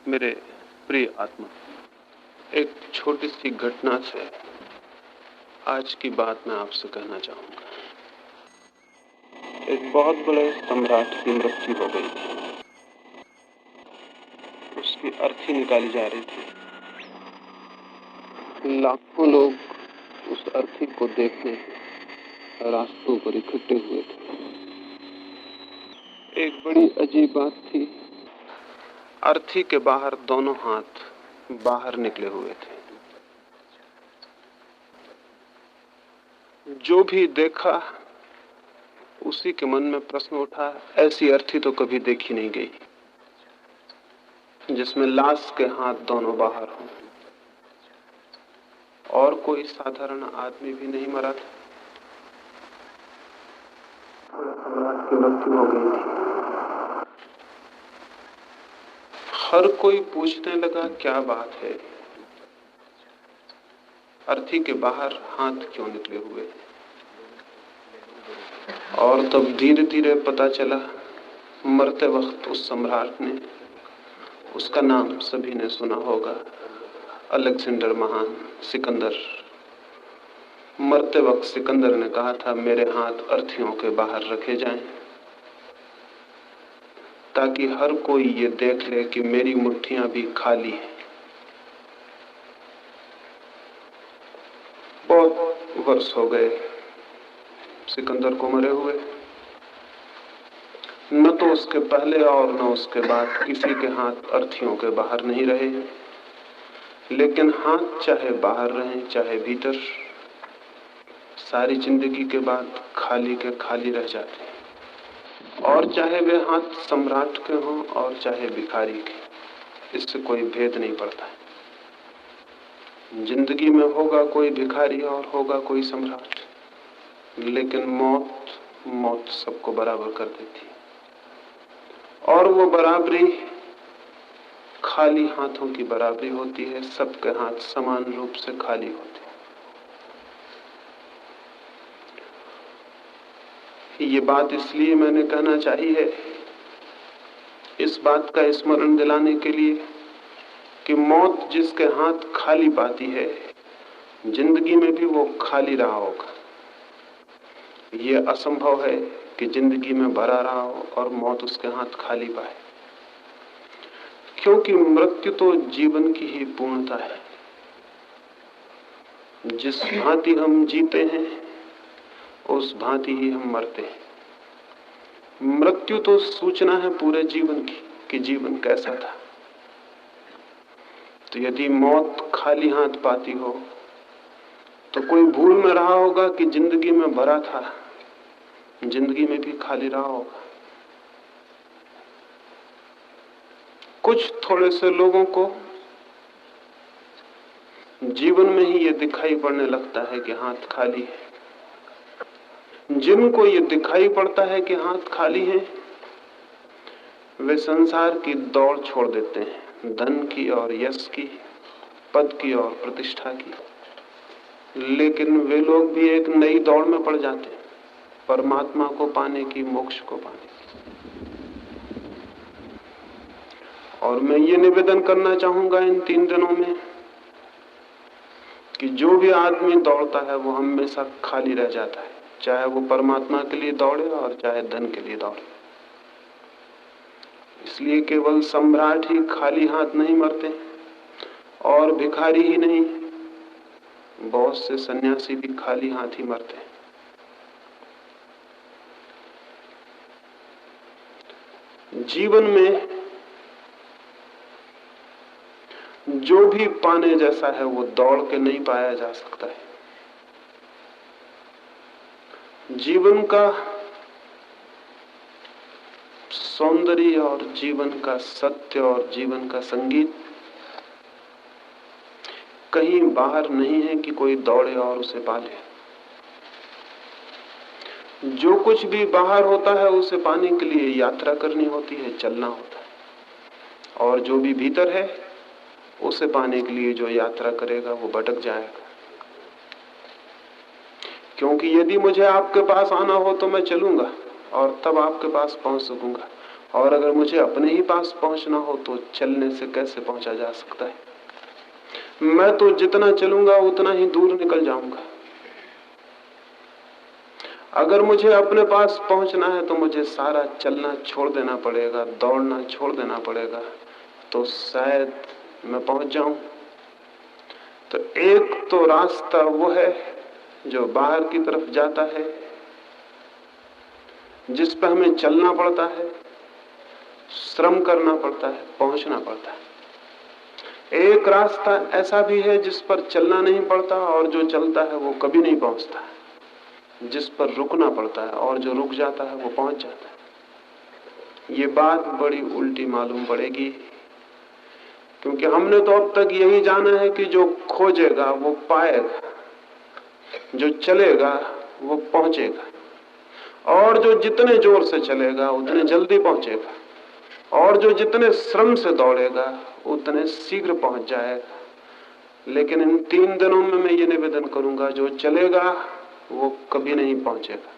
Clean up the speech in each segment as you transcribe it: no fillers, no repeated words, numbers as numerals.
मेरे प्रिय आत्मा, एक छोटी सी घटना से आज की बात मैं आपसे कहना चाहूंगा। एक बहुत बड़े सम्राट की मृत्यु हो गई थी। उसकी अर्थी निकाली जा रही थी। लाखों लोग उस अर्थी को देखने रास्तों पर इकट्ठे हुए थे। एक बड़ी अजीब बात थी, अर्थी के बाहर दोनों हाथ बाहर निकले हुए थे। जो भी देखा उसी के मन में प्रश्न उठा, ऐसी अर्थी तो कभी देखी नहीं गई जिसमें लाश के हाथ दोनों बाहर हों। और कोई साधारण आदमी भी नहीं मरा था। सम्राट की मृत्यु हो गई थी। हर कोई पूछने लगा, क्या बात है, अर्थी के बाहर हाथ क्यों निकले हुए? और तब धीरे धीरे पता चला, मरते वक्त उस सम्राट ने, उसका नाम सभी ने सुना होगा, अलेक्जेंडर महान, सिकंदर। मरते वक्त सिकंदर ने कहा था, मेरे हाथ अर्थियों के बाहर रखे जाएं, ताकि हर कोई ये देख ले कि मेरी मुट्ठियां भी खाली हैं। बहुत वर्ष हो गए सिकंदर को मरे हुए। न तो उसके पहले और न उसके बाद किसी के हाथ अर्थियों के बाहर नहीं रहे, लेकिन हाथ चाहे बाहर रहें चाहे भीतर, सारी जिंदगी के बाद खाली के खाली रह जाते हैं। और चाहे वे हाथ सम्राट के हों और चाहे भिखारी के, इससे कोई भेद नहीं पड़ता है। जिंदगी में होगा कोई भिखारी और होगा कोई सम्राट, लेकिन मौत सबको बराबर कर देती है। और वो बराबरी खाली हाथों की बराबरी होती है। सबके हाथ समान रूप से खाली होते हैं। ये बात इसलिए मैंने कहना चाहिए है, इस बात का स्मरण दिलाने के लिए कि मौत जिसके हाथ खाली पाती है, जिंदगी में भी वो खाली रहा होगा। ये असंभव है कि जिंदगी में भरा रहा हो और मौत उसके हाथ खाली पाए, क्योंकि मृत्यु तो जीवन की ही पूर्णता है। जिस भांति हम जीते हैं उस भांति ही हम मरते हैं। मृत्यु तो सूचना है पूरे जीवन की कि जीवन कैसा था। तो यदि मौत खाली हाथ पाती हो तो कोई भूल में रहा होगा कि जिंदगी में भरा था, जिंदगी में भी खाली रहा होगा। कुछ थोड़े से लोगों को जीवन में ही ये दिखाई पड़ने लगता है कि हाथ खाली है। जिनको ये दिखाई पड़ता है कि हाथ खाली है, वे संसार की दौड़ छोड़ देते हैं, धन की और यश की, पद की और प्रतिष्ठा की। लेकिन वे लोग भी एक नई दौड़ में पड़ जाते हैं, परमात्मा को पाने की, मोक्ष को पाने की। और मैं ये निवेदन करना चाहूंगा इन 3 दिनों में कि जो भी आदमी दौड़ता है वो हमेशा खाली रह जाता है, चाहे वो परमात्मा के लिए दौड़े और चाहे धन के लिए दौड़े। इसलिए केवल सम्राट ही खाली हाथ नहीं मरते और भिखारी ही नहीं, बहुत से सन्यासी भी खाली हाथ ही मरते हैं। जीवन में जो भी पाने जैसा है वो दौड़ के नहीं पाया जा सकता है। जीवन का सौंदर्य और जीवन का सत्य और जीवन का संगीत कहीं बाहर नहीं है कि कोई दौड़े और उसे पाले। जो कुछ भी बाहर होता है उसे पाने के लिए यात्रा करनी होती है, चलना होता है। और जो भी भीतर है उसे पाने के लिए जो यात्रा करेगा वो भटक जाएगा। क्योंकि यदि मुझे आपके पास आना हो तो मैं चलूंगा और तब आपके पास पहुंच सकूंगा। और अगर मुझे अपने ही पास पहुंचना हो तो चलने से कैसे पहुंचा जा सकता है? मैं तो जितना चलूंगा उतना ही दूर निकल जाऊंगा। अगर मुझे अपने पास पहुंचना है तो मुझे सारा चलना छोड़ देना पड़ेगा, दौड़ना छोड़ देना पड़ेगा, तो शायद मैं पहुंच जाऊं। तो एक तो रास्ता वो है जो बाहर की तरफ जाता है, जिस पर हमें चलना पड़ता है, श्रम करना पड़ता है, पहुंचना पड़ता है। एक रास्ता ऐसा भी है जिस पर चलना नहीं पड़ता और जो चलता है वो कभी नहीं पहुंचता, जिस पर रुकना पड़ता है और जो रुक जाता है वो पहुंच जाता है। ये बात बड़ी उल्टी मालूम पड़ेगी, क्योंकि हमने तो अब तक यही जाना है कि जो खोजेगा वो पाएगा, जो चलेगा वो पहुंचेगा, और जो जितने जोर से चलेगा उतने जल्दी पहुंचेगा, और जो जितने श्रम से दौड़ेगा उतने शीघ्र पहुंच जाएगा। लेकिन इन 3 दिनों में मैं ये निवेदन करूंगा, जो चलेगा वो कभी नहीं पहुंचेगा,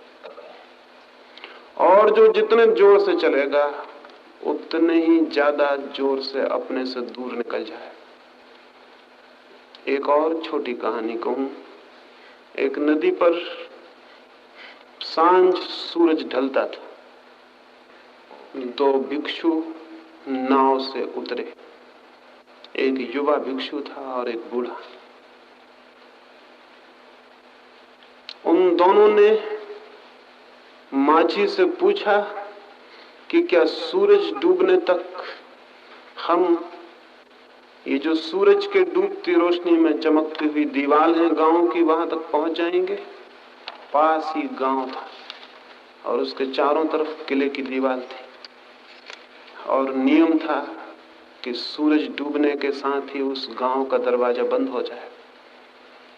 और जो जितने जोर से चलेगा उतने ही ज्यादा जोर से अपने से दूर निकल जाए। एक और छोटी कहानी कहूं। एक नदी पर सांझ सूरज ढलता था। 2 भिक्षु नाव से उतरे। एक युवा भिक्षु था और एक बूढ़ा। उन दोनों ने माझी से पूछा कि क्या सूरज डूबने तक हम ये जो सूरज के डूबती रोशनी में चमकती हुई दीवार है गांव की, वहां तक पहुंच जाएंगे? पास ही गांव था और उसके चारों तरफ किले की दीवार थी, और नियम था कि सूरज डूबने के साथ ही उस गांव का दरवाजा बंद हो जाए।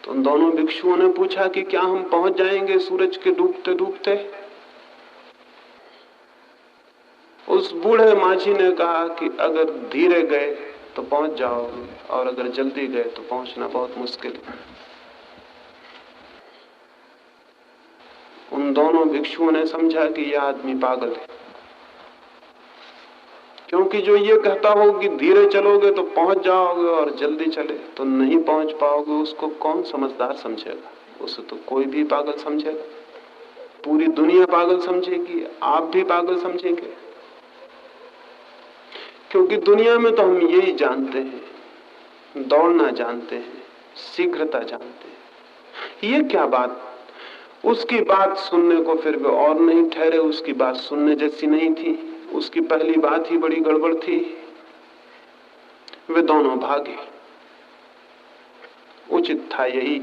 तो उन दोनों भिक्षुओं ने पूछा कि क्या हम पहुंच जाएंगे सूरज के डूबते डूबते? उस बूढ़े माझी ने कहा कि अगर धीरे गए तो पहुंच जाओगे, और अगर जल्दी गए तो पहुंचना बहुत मुश्किल है। उन दोनों भिक्षुओं ने समझा कि यह आदमी पागल है, क्योंकि जो ये कहता हो कि धीरे चलोगे तो पहुंच जाओगे और जल्दी चले तो नहीं पहुंच पाओगे, उसको कौन समझदार समझेगा? उसे तो कोई भी पागल समझेगा, पूरी दुनिया पागल समझेगी, आप भी पागल समझेंगे। क्योंकि दुनिया में तो हम यही जानते हैं, दौड़ना जानते हैं, शीघ्रता जानते हैं। ये क्या बात? उसकी बात सुनने को फिर वे और नहीं ठहरे, उसकी बात सुनने जैसी नहीं थी, उसकी पहली बात ही बड़ी गड़बड़ थी। वे दोनों भागे। उचित था यही,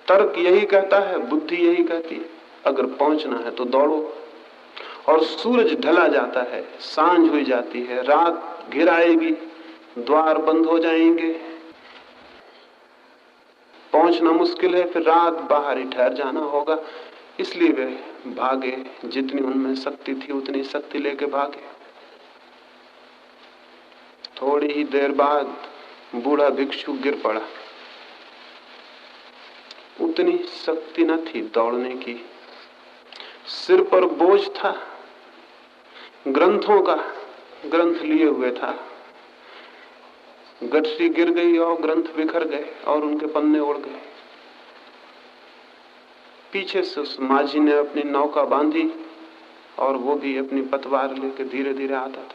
तर्क यही कहता है, बुद्धि यही कहती है, अगर पहुंचना है तो दौड़ो। और सूरज ढला जाता है, सांझ हुई जाती है, रात घिर आएगी, द्वार बंद हो जाएंगे, पहुंचना मुश्किल है, फिर रात बाहर ही ठहर जाना होगा। इसलिए वे भागे, जितनी उनमें शक्ति थी उतनी शक्ति लेके भागे। थोड़ी ही देर बाद बूढ़ा भिक्षु गिर पड़ा। उतनी शक्ति न थी दौड़ने की, सिर पर बोझ था, ग्रंथों का ग्रंथ लिए हुए था। गठरी गिर गई और ग्रंथ बिखर गए और उनके पन्ने उड़ गए। पीछे से उस माझी ने अपनी नौका बांधी और वो भी अपनी पतवार लेकर धीरे धीरे आता था।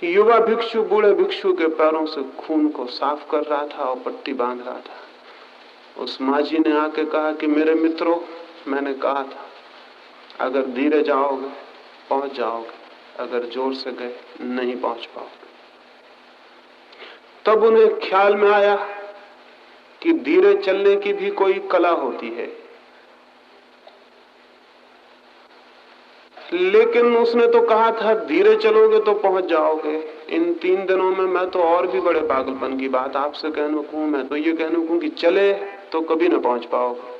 युवा भिक्षु बूढ़े भिक्षु के पैरों से खून को साफ कर रहा था और पट्टी बांध रहा था। उस माझी ने आके कहा कि मेरे मित्रों, मैंने कहा था अगर धीरे जाओगे पहुंच जाओगे, अगर जोर से गए नहीं पहुंच पाओगे। तब उन्हें ख्याल में आया कि धीरे चलने की भी कोई कला होती है। लेकिन उसने तो कहा था धीरे चलोगे तो पहुंच जाओगे। इन 3 दिनों में मैं तो और भी बड़े पागलपन की बात आपसे कहने को हूं। मैं तो ये कहने को कि चले तो कभी ना पहुंच पाओगे।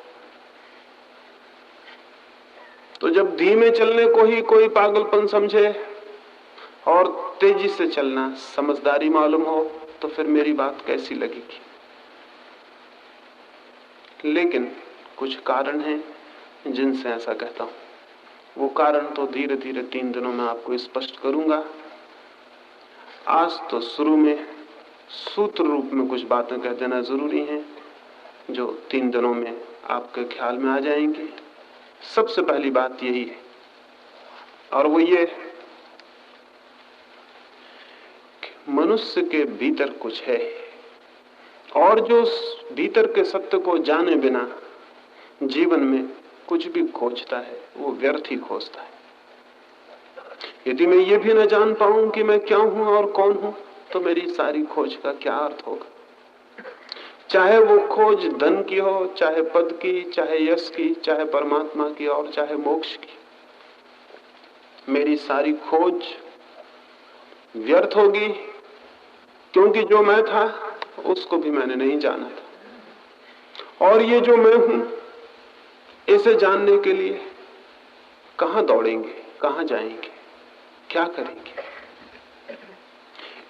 तो जब धीमे चलने को ही कोई पागलपन समझे और तेजी से चलना समझदारी मालूम हो, तो फिर मेरी बात कैसी लगेगी? लेकिन कुछ कारण हैं जिनसे ऐसा कहता हूं। वो कारण तो धीरे धीरे 3 दिनों में आपको स्पष्ट करूंगा। आज तो शुरू में सूत्र रूप में कुछ बातें कह देना जरूरी है जो 3 दिनों में आपके ख्याल में आ जाएंगी। सबसे पहली बात यही है, और वो ये कि मनुष्य के भीतर कुछ है, और जो उस भीतर के सत्य को जाने बिना जीवन में कुछ भी खोजता है वो व्यर्थ ही खोजता है। यदि मैं ये भी न जान पाऊं कि मैं क्या हूं और कौन हूं, तो मेरी सारी खोज का क्या अर्थ होगा। चाहे वो खोज धन की हो, चाहे पद की, चाहे यश की, चाहे परमात्मा की और चाहे मोक्ष की, मेरी सारी खोज व्यर्थ होगी, क्योंकि जो मैं था उसको भी मैंने नहीं जाना था। और ये जो मैं हूं, इसे जानने के लिए कहां दौड़ेंगे, कहां जाएंगे, क्या करेंगे।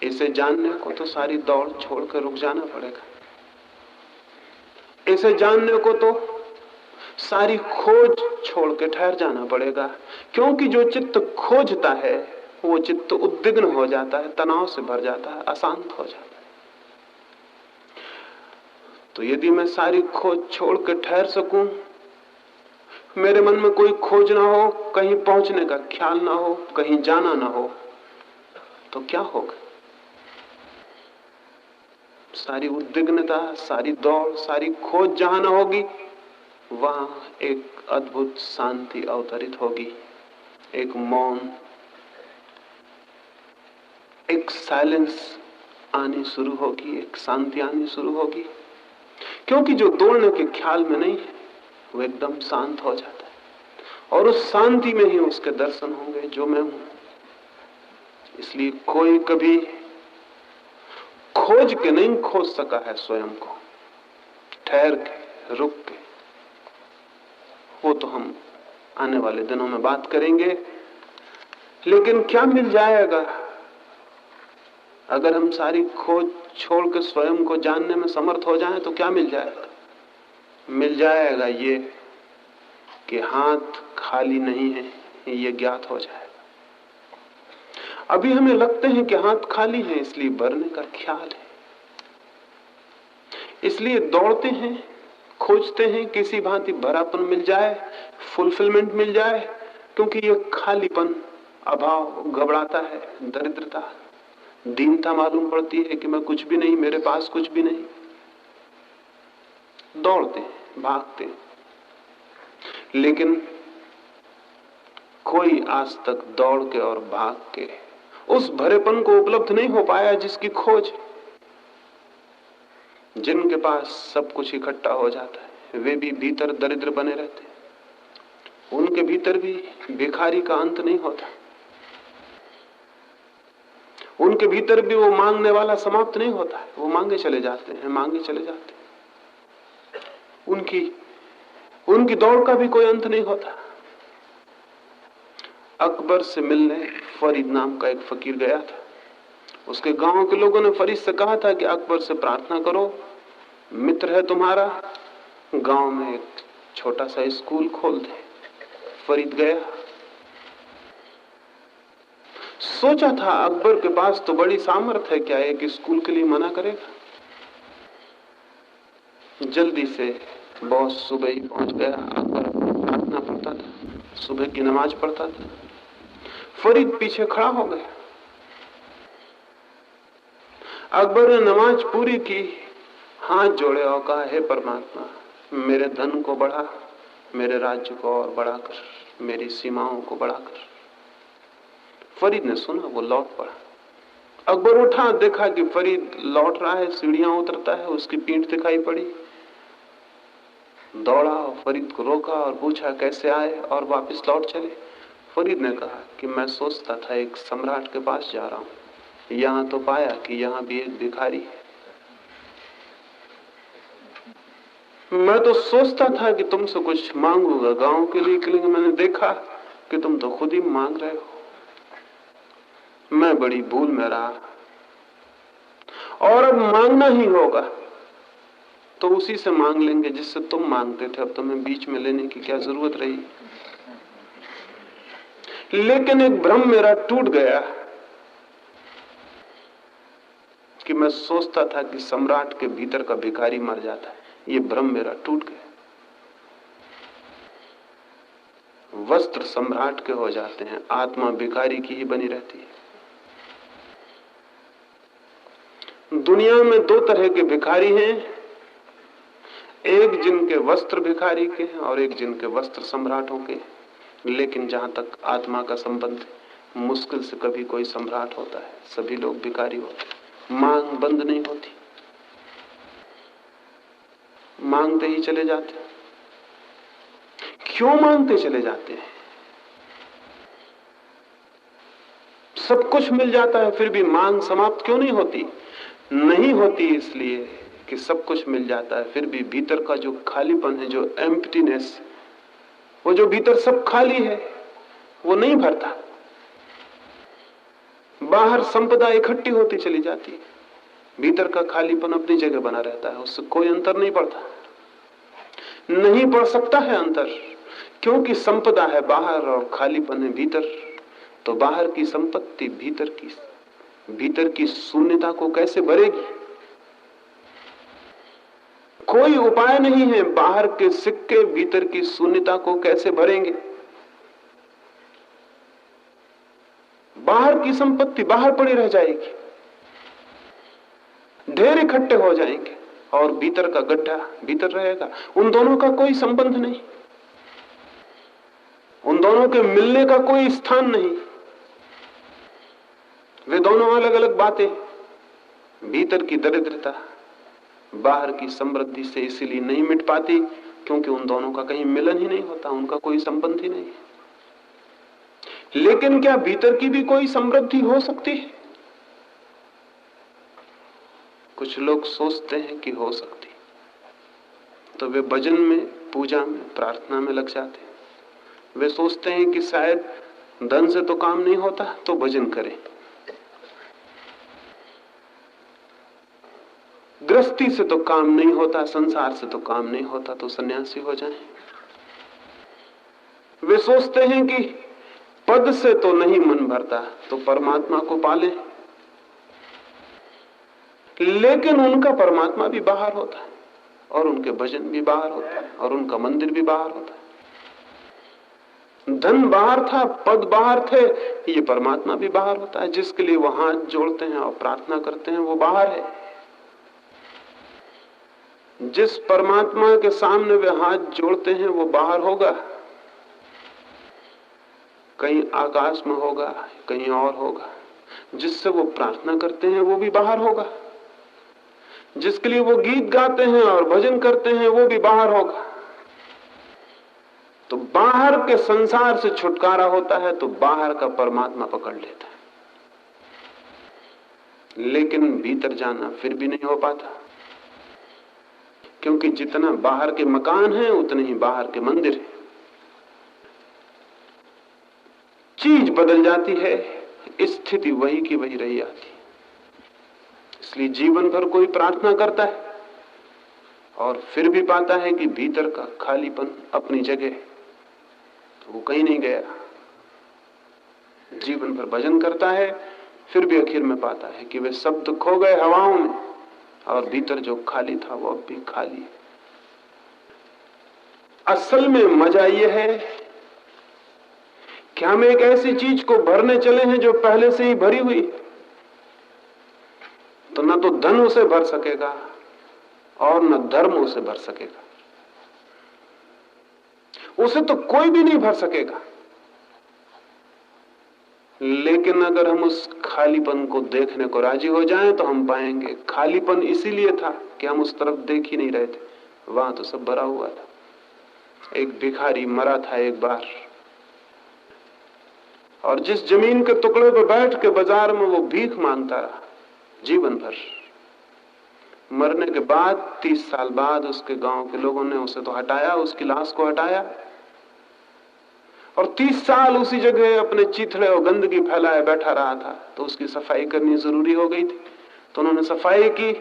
इसे जानने को तो सारी दौड़ छोड़कर रुक जाना पड़ेगा। इसे जानने को तो सारी खोज छोड़ के ठहर जाना पड़ेगा, क्योंकि जो चित्त खोजता है वो चित्त उद्विग्न हो जाता है, तनाव से भर जाता है, अशांत हो जाता है। तो यदि मैं सारी खोज छोड़ के ठहर सकूं, मेरे मन में कोई खोज ना हो, कहीं पहुंचने का ख्याल ना हो, कहीं जाना ना हो, तो क्या होगा। सारी उद्विग्नता, सारी दौड़, सारी खोज जहां ना होगी, वहां एक अद्भुत शांति अवतरित होगी, एक मौन, एक साइलेंस आनी शुरू होगी, एक शांति आनी शुरू होगी। क्योंकि जो दौड़ने के ख्याल में नहीं है वो एकदम शांत हो जाता है, और उस शांति में ही उसके दर्शन होंगे जो मैं हूं। इसलिए कोई कभी खोज के नहीं खोज सका है स्वयं को, ठहर के, रुक के। वो तो हम आने वाले दिनों में बात करेंगे। लेकिन क्या मिल जाएगा अगर हम सारी खोज छोड़ के स्वयं को जानने में समर्थ हो जाएं? तो क्या मिल जाएगा? मिल जाएगा ये कि हाथ खाली नहीं है, ये ज्ञात हो जाएगा। अभी हमें लगते हैं कि हाथ खाली है, इसलिए भरने का ख्याल है, इसलिए दौड़ते हैं, खोजते हैं, किसी भांति भरापन मिल जाए, फुलफिलमेंट मिल जाए, क्योंकि ये खालीपन, अभाव घबराता है, दरिद्रता, दीनता मालूम पड़ती है कि मैं कुछ भी नहीं, मेरे पास कुछ भी नहीं। दौड़ते हैं, भागते हैं, लेकिन कोई आज तक दौड़ के और भाग के उस भरेपन को उपलब्ध नहीं हो पाया जिसकी खोज। जिनके पास सब कुछ इकट्ठा हो जाता है वे भी भीतर दरिद्र बने रहते हैं। उनके भीतर भी भिखारी का अंत नहीं होता, उनके भीतर भी वो मांगने वाला समाप्त नहीं होता है। वो मांगे चले जाते हैं, मांगे चले जाते हैं। उनकी दौड़ का भी कोई अंत नहीं होता। अकबर से मिलने फरीद नाम का एक फकीर गया था। उसके गांव के लोगों ने फरीद से कहा था कि अकबर से प्रार्थना करो, मित्र है तुम्हारा, गांव में एक छोटा सा स्कूल खोल दे। फरीद गया, सोचा था अकबर के पास तो बड़ी सामर्थ्य है, क्या एक स्कूल के लिए मना करेगा। जल्दी से बहुत सुबह ही पहुंच गया। अकबर प्रार्थना पढ़ता था, सुबह की नमाज पढ़ता था। फरीद पीछे खड़ा हो गया। अकबर ने नमाज पूरी की, हाथ जोड़े और कहा, हे परमात्मा, मेरे धन को बढ़ा, मेरे राज्य को और बढ़ाकर, मेरी सीमाओं को बढ़ाकर। फरीद ने सुना, वो लौट पड़ा। अकबर उठा, देखा कि फरीद लौट रहा है, सीढ़ियां उतरता है, उसकी पीठ दिखाई पड़ी। दौड़ा और फरीद को रोका और पूछा कैसे आए और वापस लौट चले। फरीद ने कहा कि मैं सोचता था एक सम्राट के पास जा रहा हूं, यहां तो पाया कि यहां भी एक भिखारी है। मैं तो सोचता था कि तुमसे कुछ मांगूंगा गांव के लिए, लेकिन मैंने देखा कि तुम तो खुद ही मांग रहे हो। मैं बड़ी भूल में रहा, और अब मांगना ही होगा तो उसी से मांग लेंगे जिससे तुम मांगते थे। अब तुम्हें बीच में लेने की क्या जरूरत रही। लेकिन एक भ्रम मेरा टूट गया कि मैं सोचता था कि सम्राट के भीतर का भिखारी मर जाता है। ये भ्रम मेरा टूट गया। वस्त्र सम्राट के हो जाते हैं, आत्मा भिखारी की ही बनी रहती है। दुनिया में दो तरह के भिखारी हैं, एक जिनके वस्त्र भिखारी के हैं और एक जिनके वस्त्र सम्राटों के। लेकिन जहां तक आत्मा का संबंध, मुश्किल से कभी कोई सम्राट होता है, सभी लोग भिखारी होते हैं। मांग बंद नहीं होती, मांगते ही चले जाते। क्यों मांगते चले जाते हैं? सब कुछ मिल जाता है फिर भी मांग समाप्त क्यों नहीं होती? नहीं होती इसलिए कि सब कुछ मिल जाता है फिर भी भीतर का जो खालीपन है, जो एम्प्टीनेस, वो जो भीतर सब खाली है, वो नहीं भरता। बाहर संपदा इकट्ठी होती चली जाती है, भीतर का खालीपन अपनी जगह बना रहता है, उससे कोई अंतर नहीं पड़ता। नहीं पड़ सकता है अंतर, क्योंकि संपदा है बाहर और खालीपन है भीतर। तो बाहर की संपत्ति भीतर की शून्यता को कैसे भरेगी? कोई उपाय नहीं है। बाहर के सिक्के भीतर की शून्यता को कैसे भरेंगे? बाहर की संपत्ति बाहर पड़ी रह जाएगी, ढेर इकट्ठे हो जाएंगे और भीतर का गड्ढा भीतर रहेगा। उन दोनों का कोई संबंध नहीं, उन दोनों के मिलने का कोई स्थान नहीं। वे दोनों अलग अलग बातें। भीतर की दरिद्रता बाहर की समृद्धि से इसीलिए नहीं मिट पाती क्योंकि उन दोनों का कहीं मिलन ही नहीं होता, उनका कोई संबंध ही नहीं। लेकिन क्या भीतर की भी कोई समृद्धि हो सकती है? कुछ लोग सोचते हैं कि हो सकती, तो वे भजन में, पूजा में, प्रार्थना में लग जाते हैं। वे सोचते हैं कि शायद धन से तो काम नहीं होता तो भजन करें, गृहस्थी से तो काम नहीं होता, संसार से तो काम नहीं होता तो सन्यासी हो जाएं। वे सोचते हैं कि पद से तो नहीं मन भरता तो परमात्मा को पालें, लेकिन उनका परमात्मा भी बाहर होता है और उनके भजन भी बाहर होता है और उनका मंदिर भी बाहर होता है। धन बाहर था, पद बाहर थे, ये परमात्मा भी बाहर होता है। जिसके लिए वो हाथ जोड़ते हैं और प्रार्थना करते हैं वो बाहर है। जिस परमात्मा के सामने वे हाथ जोड़ते हैं वो बाहर होगा, कहीं आकाश में होगा, कहीं और होगा। जिससे वो प्रार्थना करते हैं वो भी बाहर होगा, जिसके लिए वो गीत गाते हैं और भजन करते हैं वो भी बाहर होगा। तो बाहर के संसार से छुटकारा होता है तो बाहर का परमात्मा पकड़ लेता है, लेकिन भीतर जाना फिर भी नहीं हो पाता, क्योंकि जितना बाहर के मकान हैं उतने ही बाहर के मंदिर हैं। चीज बदल जाती है, स्थिति वही की वही रही आती है। इसलिए जीवन भर कोई प्रार्थना करता है और फिर भी पाता है कि भीतर का खालीपन अपनी जगह, तो वो कहीं नहीं गया। जीवन भर भजन करता है फिर भी आखिर में पाता है कि वे शब्द खो गए हवाओं में और भीतर जो खाली था वो अब भी खाली है। असल में मजा यह है कि हम एक ऐसी चीज को भरने चले हैं जो पहले से ही भरी हुई, तो न तो धन उसे भर सकेगा और न धर्म उसे भर सकेगा। उसे तो कोई भी नहीं भर सकेगा। लेकिन अगर हम उस खालीपन को देखने को राजी हो जाएं तो हम पाएंगे खालीपन इसीलिए था कि हम उस तरफ देख ही नहीं रहे थे, वहां तो सब भरा हुआ था। एक भिखारी मरा था एक बार, और जिस जमीन के टुकड़े पर बैठ के बाजार में वो भीख मांगता रहा जीवन भर, मरने के बाद 30 साल बाद उसके गांव के लोगों ने उसे तो हटाया, उसकी लाश को हटाया, और 30 साल उसी जगह अपने चीथड़े और गंदगी फैलाए बैठा रहा था। तो उसकी सफाई करनी जरूरी हो गई थी, तो उन्होंने सफाई की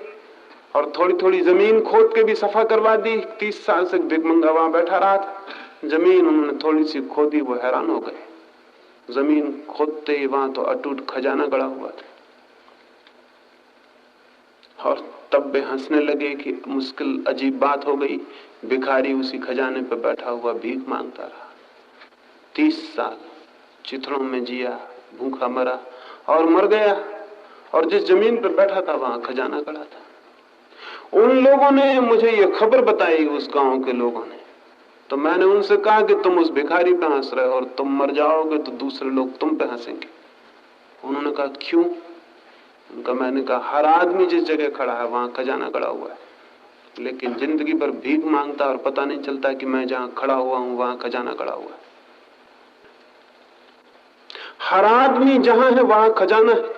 और थोड़ी थोड़ी जमीन खोद के भी सफा करवा दी। 30 साल से भिखमंगा वहां बैठा रहा था, जमीन उन्होंने थोड़ी सी खोदी, वो हैरान हो गए। जमीन खोदते ही वहां तो अटूट खजाना गड़ा हुआ था। और तब वे हंसने लगे कि मुश्किल अजीब बात हो गई, भिखारी उसी खजाने पर बैठा हुआ भीख मांगता रहा। 30 साल चिथड़ों में जिया, भूखा मरा और मर गया, और जिस जमीन पर बैठा था वहां खजाना गड़ा था। उन लोगों ने मुझे ये खबर बताई, उस गांव के लोगों ने। तो मैंने उनसे कहा कि तुम उस भिखारी पे हंस रहे हो और तुम मर जाओगे तो दूसरे लोग तुम पे हंसेंगे। उन्होंने कहा क्यों? उनका मैंने कहा हर आदमी जिस जगह खड़ा है वहां खजाना गड़ा हुआ है, लेकिन जिंदगी भर भीख मांगता और पता नहीं चलता कि मैं जहां खड़ा हुआ हूं वहां खजाना गड़ा हुआ है। हर आदमी जहां है वहां खजाना है,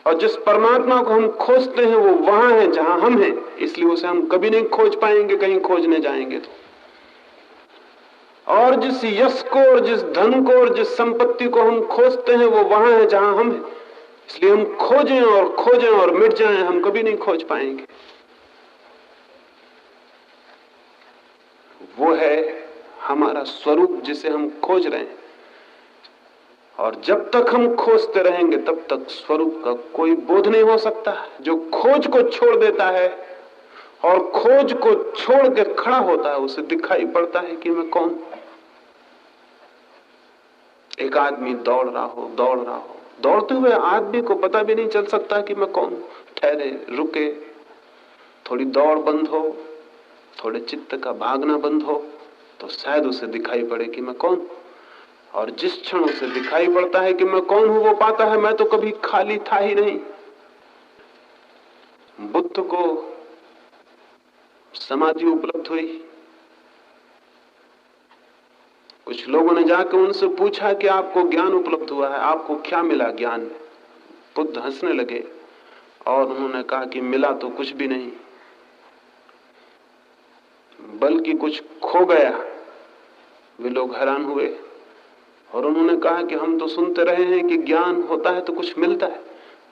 और जिस परमात्मा को हम खोजते हैं वो वहां है जहां हम हैं, इसलिए उसे हम कभी नहीं खोज पाएंगे कहीं खोजने जाएंगे तो। और जिस यश को और जिस धन को और जिस संपत्ति को हम खोजते हैं वो वहां है जहां हम हैं, इसलिए हम खोजें और मिट जाएं, हम कभी नहीं खोज पाएंगे। वो है हमारा स्वरूप जिसे हम खोज रहे हैं, और जब तक हम खोजते रहेंगे तब तक स्वरूप का कोई बोध नहीं हो सकता। जो खोज को छोड़ देता है और खोज को छोड़ के खड़ा होता है उसे दिखाई पड़ता है कि मैं कौन। एक आदमी दौड़ रहा हो, दौड़ते हुए आदमी को पता भी नहीं चल सकता कि मैं कौन। ठहरे, रुके, थोड़ी दौड़ बंद हो, थोड़े चित्त का भागना बंद हो, तो शायद उसे दिखाई पड़े कि मैं कौन। और जिस क्षण उसे दिखाई पड़ता है कि मैं कौन हूं, वो पाता है मैं तो कभी खाली था ही नहीं। बुद्ध को समाधि उपलब्ध हुई। कुछ लोगों ने जाकर उनसे पूछा कि आपको ज्ञान उपलब्ध हुआ है, आपको क्या मिला ज्ञान में? बुद्ध हंसने लगे और उन्होंने कहा कि मिला तो कुछ भी नहीं, बल्कि कुछ खो गया। वे लोग हैरान हुए और उन्होंने कहा कि हम तो सुनते रहे हैं कि ज्ञान होता है तो कुछ मिलता है।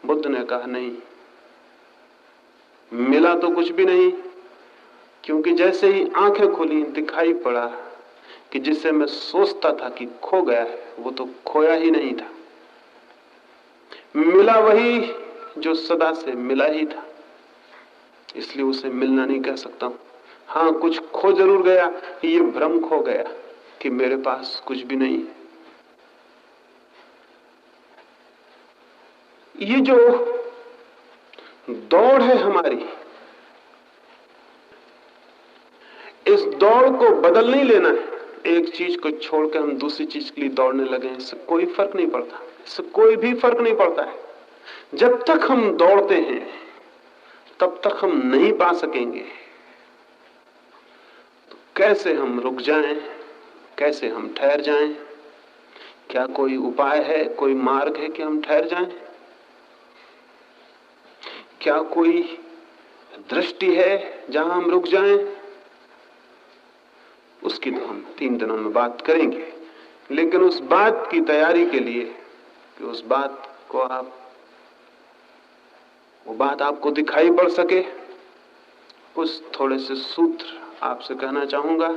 बुद्ध ने कहा नहीं, मिला तो कुछ भी नहीं, क्योंकि जैसे ही आंखें खुली दिखाई पड़ा कि जिसे मैं सोचता था कि खो गया है वो तो खोया ही नहीं था। मिला वही जो सदा से मिला ही था, इसलिए उसे मिलना नहीं कह सकता हूं। हाँ, कुछ खो जरूर गया, ये भ्रम खो गया कि मेरे पास कुछ भी नहीं है। ये जो दौड़ है हमारी, इस दौड़ को बदल नहीं लेना है। एक चीज को छोड़कर हम दूसरी चीज के लिए दौड़ने लगे, इससे कोई फर्क नहीं पड़ता, इससे कोई भी फर्क नहीं पड़ता है। जब तक हम दौड़ते हैं तब तक हम नहीं पा सकेंगे। तो कैसे हम रुक जाएं, कैसे हम ठहर जाएं? क्या कोई उपाय है, कोई मार्ग है कि हम ठहर जाएं? क्या कोई दृष्टि है जहां हम रुक जाएं? उसकी तो हम 3 दिनों में बात करेंगे, लेकिन उस बात की तैयारी के लिए कि उस बात को वो बात आपको दिखाई पड़ सके, कुछ थोड़े से सूत्र आपसे कहना चाहूंगा,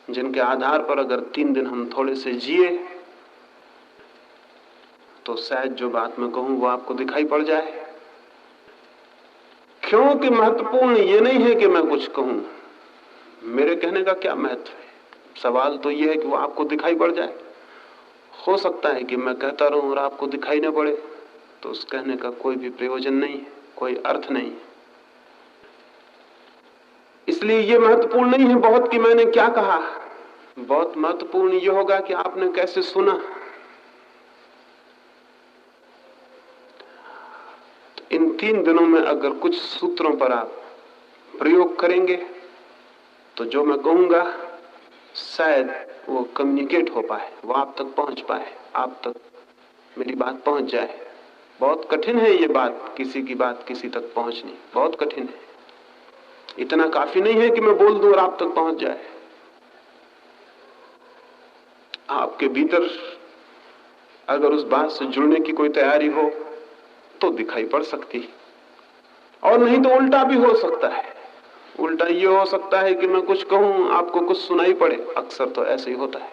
जिनके आधार पर अगर 3 दिन हम थोड़े से जिए तो शायद जो बात मैं कहूं वो आपको दिखाई पड़ जाए। क्योंकि महत्वपूर्ण ये नहीं है कि मैं कुछ कहूं, मेरे कहने का क्या महत्व है। सवाल तो ये है कि वो आपको दिखाई पड़ जाए। हो सकता है कि मैं कहता रहूं और आपको दिखाई न पड़े, तो उस कहने का कोई भी प्रयोजन नहीं है, कोई अर्थ नहीं है। इसलिए ये महत्वपूर्ण नहीं है बहुत कि मैंने क्या कहा, बहुत महत्वपूर्ण ये होगा कि आपने कैसे सुना। तो इन 3 दिनों में अगर कुछ सूत्रों पर आप प्रयोग करेंगे तो जो मैं कहूंगा शायद वो कम्युनिकेट हो पाए, वो आप तक पहुंच पाए, आप तक मेरी बात पहुंच जाए। बहुत कठिन है ये बात, किसी की बात किसी तक पहुंचनी बहुत कठिन है। इतना काफी नहीं है कि मैं बोल दूं और आप तक पहुंच जाए। आपके भीतर अगर उस बात से जुड़ने की कोई तैयारी हो तो दिखाई पड़ सकती, और नहीं तो उल्टा भी हो सकता है। उल्टा ये हो सकता है कि मैं कुछ कहूं, आपको कुछ सुनाई पड़े। अक्सर तो ऐसे ही होता है।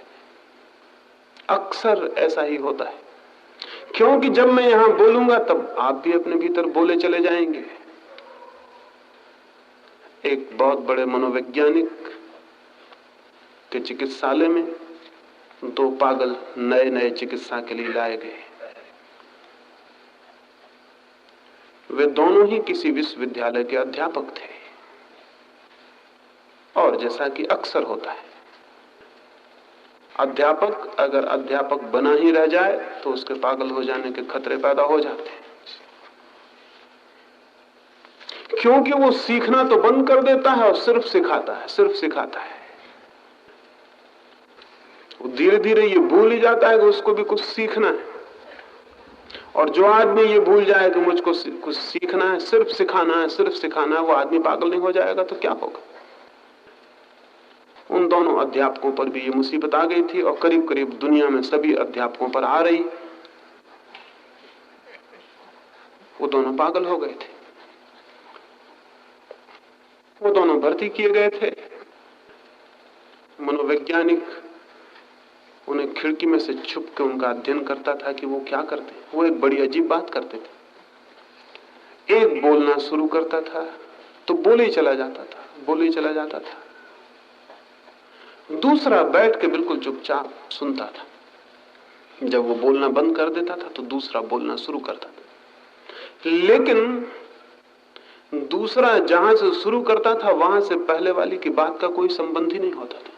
अक्सर ऐसा ही होता है, क्योंकि जब मैं यहां बोलूंगा तब आप भी अपने भीतर बोले चले जाएंगे। एक बहुत बड़े मनोवैज्ञानिक के चिकित्सालय में 2 पागल नए नए चिकित्सा के लिए लाए गए। वे दोनों ही किसी विश्वविद्यालय के अध्यापक थे, और जैसा कि अक्सर होता है, अध्यापक अगर अध्यापक बना ही रह जाए तो उसके पागल हो जाने के खतरे पैदा हो जाते हैं, क्योंकि वो सीखना तो बंद कर देता है और सिर्फ सिखाता है। वो धीरे धीरे ये भूल ही जाता है कि उसको भी कुछ सीखना है। और जो आदमी ये भूल जाए कि मुझको कुछ सीखना है, सिर्फ सिखाना है, वो आदमी पागल नहीं हो जाएगा तो क्या होगा। उन दोनों अध्यापकों पर भी ये मुसीबत आ गई थी, और करीब करीब दुनिया में सभी अध्यापकों पर आ रही। वो दोनों पागल हो गए थे। वो दोनों भर्ती किए गए थे। मनोवैज्ञानिक उन्हें खिड़की में से छुप के उनका अध्ययन करता था कि वो क्या करते हैं। वो एक बड़ी अजीब बात करते थे। एक बोलना शुरू करता था तो बोले ही चला जाता था। दूसरा बैठ के बिल्कुल चुपचाप सुनता था। जब वो बोलना बंद कर देता था तो दूसरा बोलना शुरू करता था। लेकिन दूसरा जहां से शुरू करता था वहां से पहले वाली की बात का कोई संबंध ही नहीं होता था।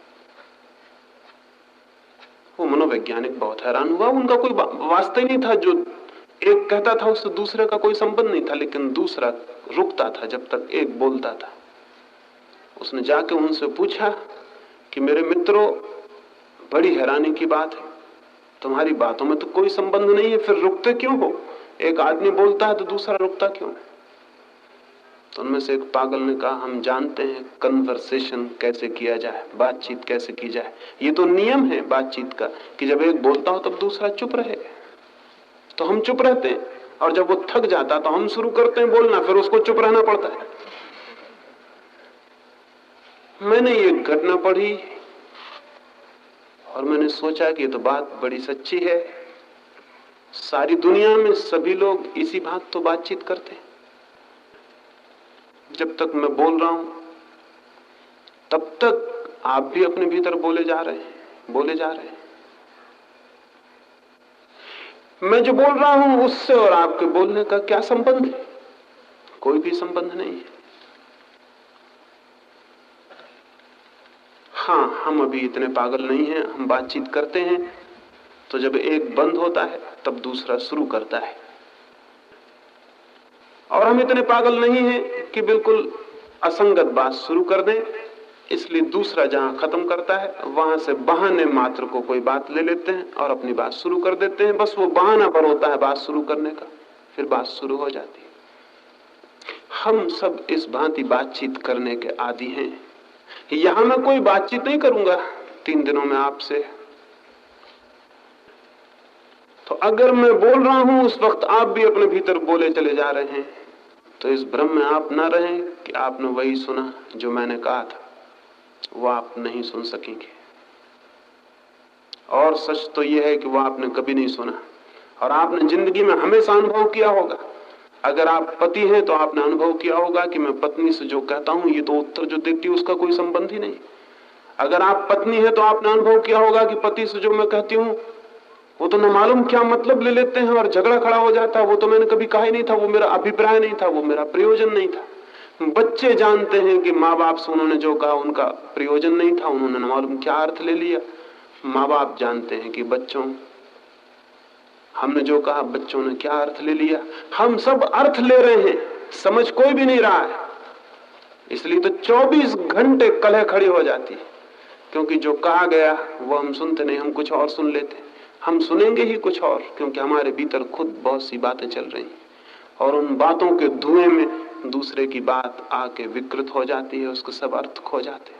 वो मनोवैज्ञानिक बहुत हैरान हुआ। उनका कोई वास्ता ही नहीं था। जो एक कहता था उससे दूसरे का कोई संबंध नहीं था, लेकिन दूसरा रुकता था जब तक एक बोलता था। उसने जाके उनसे पूछा कि मेरे मित्रों, बड़ी हैरानी की बात है, तुम्हारी बातों में तो कोई संबंध नहीं है, फिर रुकते क्यों हो? एक आदमी बोलता है तो दूसरा रुकता क्यों? तो उनमें से एक पागल ने कहा, हम जानते हैं कन्वर्सेशन कैसे किया जाए, बातचीत कैसे की जाए। ये तो नियम है बातचीत का कि जब एक बोलता हो तब दूसरा चुप रहे। तो हम चुप रहते हैं, और जब वो थक जाता तो हम शुरू करते हैं बोलना, फिर उसको चुप रहना पड़ता है। मैंने ये घटना पढ़ी और मैंने सोचा कि ये तो बात बड़ी सच्ची है। सारी दुनिया में सभी लोग इसी बात तो बातचीत करते हैं। जब तक मैं बोल रहा हूं तब तक आप भी अपने भीतर बोले जा रहे हैं। मैं जो बोल रहा हूं उससे और आपके बोलने का क्या संबंध है? कोई भी संबंध नहीं है। हाँ, हम अभी इतने पागल नहीं हैं। हम बातचीत करते हैं तो जब एक बंद होता है तब दूसरा शुरू करता है। और हम इतने पागल नहीं हैं कि बिल्कुल असंगत बात शुरू कर दें, इसलिए दूसरा जहां खत्म करता है वहां से बहाने मात्र को कोई बात ले लेते हैं और अपनी बात शुरू कर देते हैं। बस वो बहाना पर होता है बात शुरू करने का, फिर बात शुरू हो जाती है। हम सब इस भांति बातचीत करने के आदी हैं। यहां मैं कोई बातचीत नहीं करूंगा 3 दिनों में आपसे। तो अगर मैं बोल रहा हूं उस वक्त आप भी अपने भीतर बोले चले जा रहे हैं, तो इस भ्रम में आप ना रहें कि आपने वही सुना जो मैंने कहा था। वो आप नहीं सुन सकेंगे। और सच तो यह है कि वो आपने कभी नहीं सुना, और आपने जिंदगी में हमेशा अनुभव किया होगा। अगर आप पति हैं तो आपने अनुभव किया होगा कि मैं पत्नी से जो कहता हूं ये तो उत्तर जो देती है उसका कोई संबंध ही नहीं। अगर आप पत्नी हैं तो आपने अनुभव किया होगा कि पति से जो मैं कहती हूं वो तो न मालूम क्या मतलब ले लेते हैं और झगड़ा खड़ा हो जाता है। वो तो मैंने कभी कहा ही नहीं था, वो मेरा अभिप्राय नहीं था, वो मेरा प्रयोजन नहीं था। बच्चे जानते हैं कि माँ बाप से उन्होंने जो कहा उनका प्रयोजन नहीं था, उन्होंने न मालूम क्या अर्थ ले लिया। माँ बाप जानते हैं कि बच्चों, हमने जो कहा बच्चों ने क्या अर्थ ले लिया। हम सब अर्थ ले रहे हैं, समझ कोई भी नहीं रहा है। इसलिए तो 24 घंटे कलह खड़ी हो जाती है, क्योंकि जो कहा गया वो हम सुनते नहीं, हम कुछ और सुन लेते। हम सुनेंगे ही कुछ और, क्योंकि हमारे भीतर खुद बहुत सी बातें चल रही हैं, और उन बातों के धुएं में दूसरे की बात आके विकृत हो जाती है, उसके सब अर्थ खो जाते हैं।